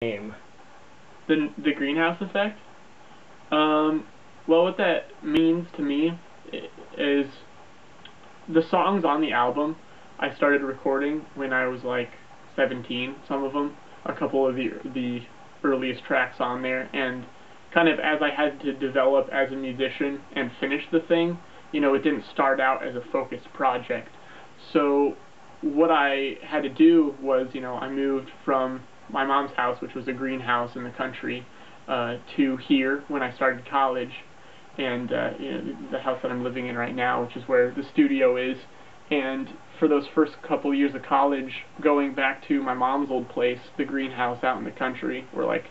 name? The greenhouse effect? Well, what that means to me is the songs on the album I started recording when I was like 17, some of them, a couple of the earliest tracks on there, and kind of as I had to develop as a musician and finish the thing, it didn't start out as a focused project. So what I had to do was, I moved from my mom's house, which was a greenhouse in the country, to here when I started college, and the house that I'm living in right now, which is where the studio is. And for those first couple years of college, going back to my mom's old place, the greenhouse out in the country, where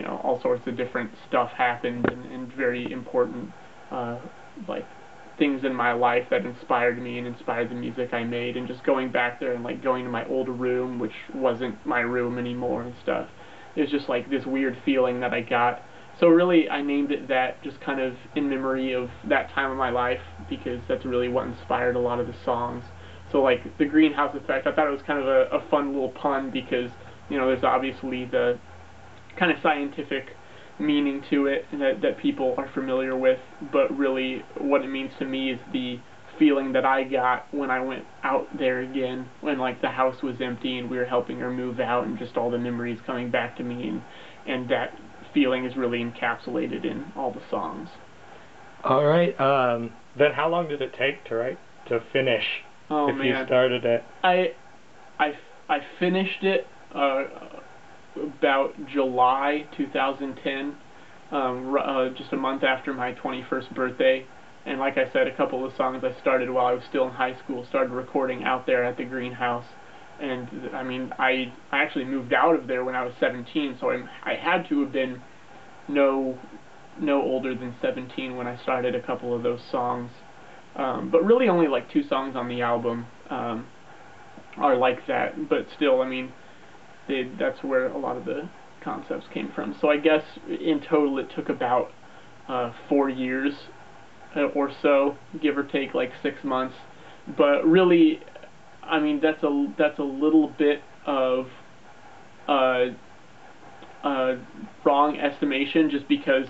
all sorts of different stuff happened, and very important like things in my life that inspired me and inspired the music I made, and just going back there and going to my old room, which wasn't my room anymore and stuff. It was just like this weird feeling that I got. So really, I named it that just kind of in memory of that time of my life, because that's really what inspired a lot of the songs. So like the greenhouse effect, I thought it was kind of a fun little pun, because there's obviously the kind of scientific meaning to it that people are familiar with, but really what it means to me is the feeling that I got when I went out there again, when the house was empty and we were helping her move out, and just all the memories coming back to me, and that feeling is really encapsulated in all the songs. All right. Then how long did it take to finish? Oh if man, you started it. I finished it about July 2010, just a month after my 21st birthday. And like I said, a couple of songs I started while I was still in high school, started recording out there at the greenhouse. And I mean, I actually moved out of there when I was 17, so I had to have been no older than 17 when I started a couple of those songs. But really only like 2 songs on the album are like that. But still, I mean, that's where a lot of the concepts came from. So I guess in total it took about 4 years or so, give or take like 6 months. But really, I mean, that's a little bit of uh, wrong estimation, just because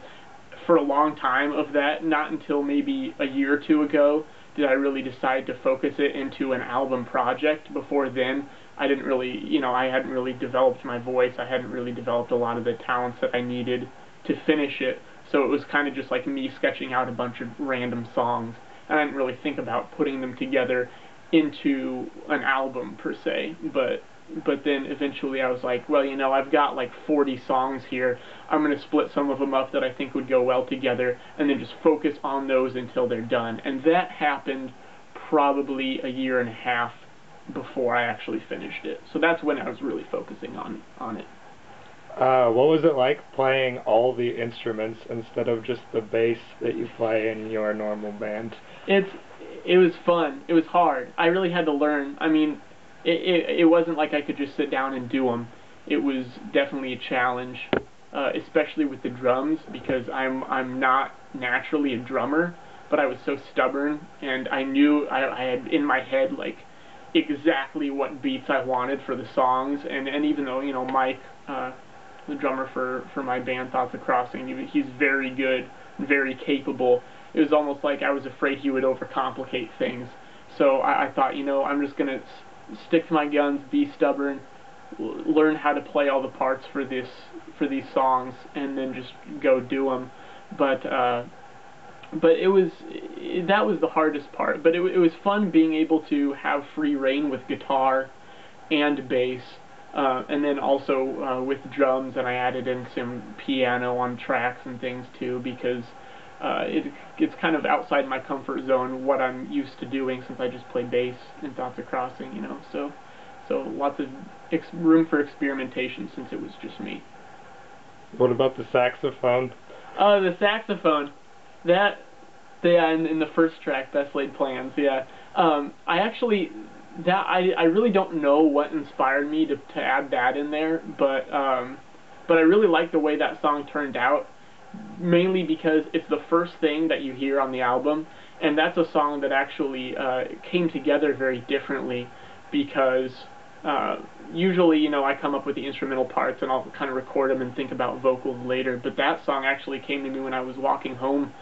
for a long time of that, not until maybe a year or two ago, did I really decide to focus it into an album project. Before then, I didn't really, I hadn't really developed my voice. I hadn't really developed a lot of the talents that I needed to finish it. So it was kind of just like me sketching out a bunch of random songs. And I didn't really think about putting them together into an album per se. But then eventually I was like, well, I've got like 40 songs here. I'm going to split some of them up that I think would go well together, and then just focus on those until they're done. And that happened probably a year and a half before I actually finished it. So that's when I was really focusing on it. What was it like playing all the instruments instead of just the bass that you play in your normal band? It was fun. It was hard. I really had to learn. I mean, it wasn't like I could just sit down and do them. It was definitely a challenge, especially with the drums, because I'm not naturally a drummer, but I was so stubborn, and I knew I had in my head like exactly what beats I wanted for the songs, and even though Mike, the drummer for my band Thoughts of Crossing, he's very good, very capable. It was almost like I was afraid he would overcomplicate things. So I thought, I'm just gonna stick to my guns, be stubborn, learn how to play all the parts for these songs, and then just go do them. But that was the hardest part. But it was fun being able to have free reign with guitar and bass, and then also with drums, and I added in some piano on tracks and things too, because it's kind of outside my comfort zone, what I'm used to doing, since I just play bass in Thoughts of Crossing, so lots of room for experimentation since it was just me. What about the saxophone? The saxophone, yeah, in the first track, Best Laid Plans, yeah. I actually, I really don't know what inspired me to add that in there, but I really like the way that song turned out, mainly because it's the first thing that you hear on the album, and that's a song that actually came together very differently, because usually, you know, I come up with the instrumental parts and I'll kind of record them and think about vocals later. But that song actually came to me when I was walking home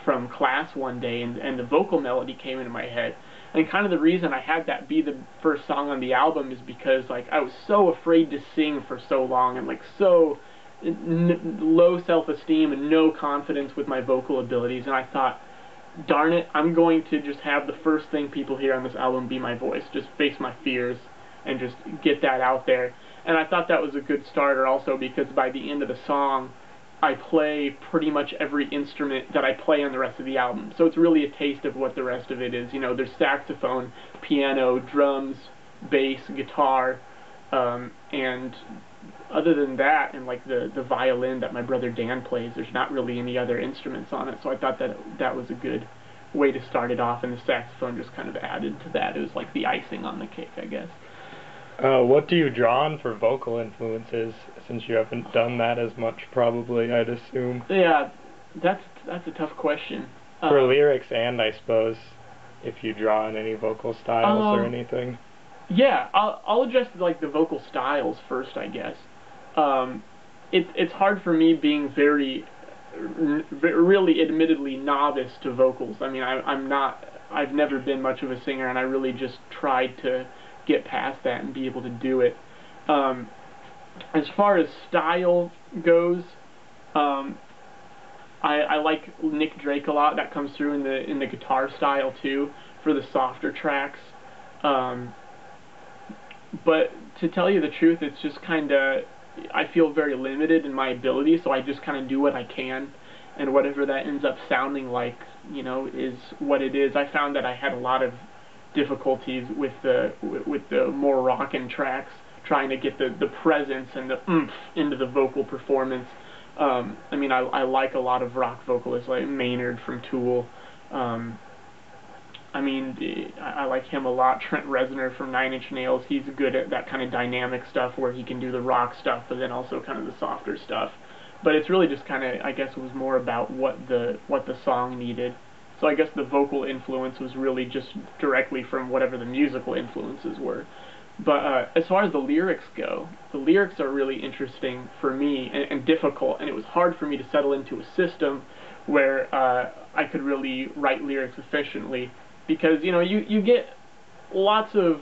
from class one day, and the vocal melody came into my head. And kind of the reason I had that be the first song on the album is because like I was so afraid to sing for so long, and like so low self-esteem and no confidence with my vocal abilities, and I thought, darn it, I'm going to just have the first thing people hear on this album be my voice, just face my fears and just get that out there. And I thought that was a good starter also because by the end of the song I play pretty much every instrument that I play on the rest of the album. So it's really a taste of what the rest of it is. You know, there's saxophone, piano, drums, bass, guitar, and other than that, and like the violin that my brother Dan plays, there's not really any other instruments on it. So I thought that that was a good way to start it off, and the saxophone just kind of added to that. It was like the icing on the cake, I guess. What do you draw on for vocal influences, since you haven't done that as much, probably, I'd assume? Yeah, that's a tough question. For lyrics, and I suppose, if you draw on any vocal styles or anything. Yeah, I'll address like the vocal styles first, I guess. It's hard for me being very, really admittedly novice to vocals. I mean, I've never been much of a singer, and I really just tried to get past that and be able to do it. As far as style goes, I like Nick Drake a lot. That comes through in the guitar style too for the softer tracks. But to tell you the truth, it's just kind of, I feel very limited in my ability, so I just kind of do what I can, and whatever that ends up sounding like, you know, is what it is. I found that I had a lot of difficulties with the more rockin' tracks, trying to get the presence and the oomph into the vocal performance. I mean, I like a lot of rock vocalists like Maynard from Tool. I mean, I like him a lot. Trent Reznor from Nine Inch Nails, he's good at that kind of dynamic stuff where he can do the rock stuff, but then also kind of the softer stuff. But it's really just kind of, I guess it was more about what the song needed. So I guess the vocal influence was really just directly from whatever the musical influences were. But as far as the lyrics go, the lyrics are really interesting for me and difficult, and it was hard for me to settle into a system where I could really write lyrics efficiently. Because, you know, you get lots of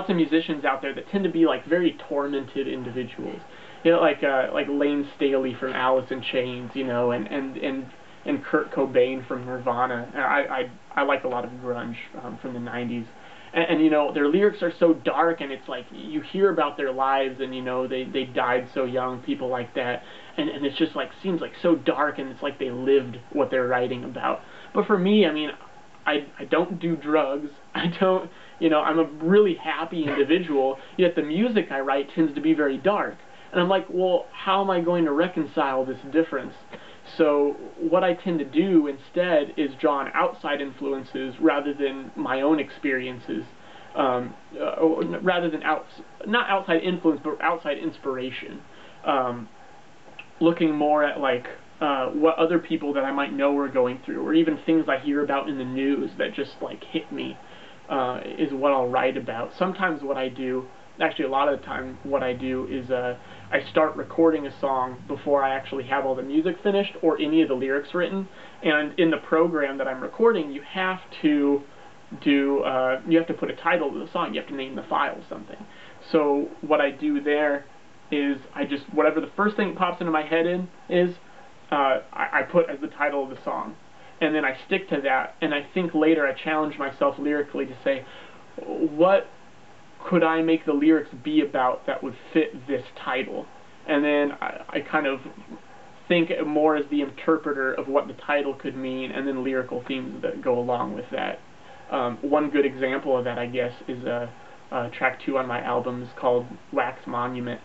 musicians out there that tend to be like very tormented individuals. You know, like Lane Staley from Alice in Chains, you know, and Kurt Cobain from Nirvana. I like a lot of grunge from the 90s. And you know, their lyrics are so dark, and it's like you hear about their lives, and you know they died so young, people like that, and it's just like seems like so dark, and it's like they lived what they're writing about. But for me, I mean, I don't do drugs. I don't, you know, I'm a really happy individual, yet the music I write tends to be very dark. And I'm like, well, how am I going to reconcile this difference? So what I tend to do instead is draw on outside influences rather than my own experiences, rather than not outside influence, but outside inspiration. Looking more at like what other people that I might know are going through, or even things I hear about in the news that just like hit me, is what I'll write about. Sometimes what I do, actually a lot of the time what I do is I start recording a song before I actually have all the music finished or any of the lyrics written, and in the program that I'm recording you have to put a title to the song, you have to name the file something. So what I do there is I just, whatever the first thing that pops into my head is, I put as the title of the song, and then I stick to that, and I think later I challenge myself lyrically to say, what could I make the lyrics be about that would fit this title? And then I kind of think more as the interpreter of what the title could mean, and then lyrical themes that go along with that. One good example of that, I guess, is track 2 on my album is called Wax Monument.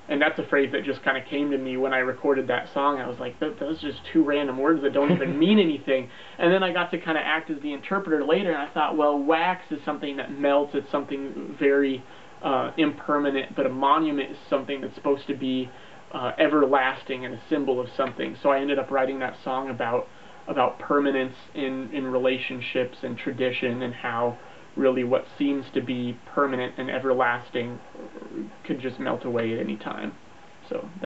And that's a phrase that just kind of came to me when I recorded that song. I was like, those are just 2 random words that don't even mean anything. And then I got to kind of act as the interpreter later, and I thought, well, wax is something that melts. It's something very impermanent, but a monument is something that's supposed to be everlasting and a symbol of something. So I ended up writing that song about permanence in relationships and tradition, and how really what seems to be permanent and everlasting could just melt away at any time.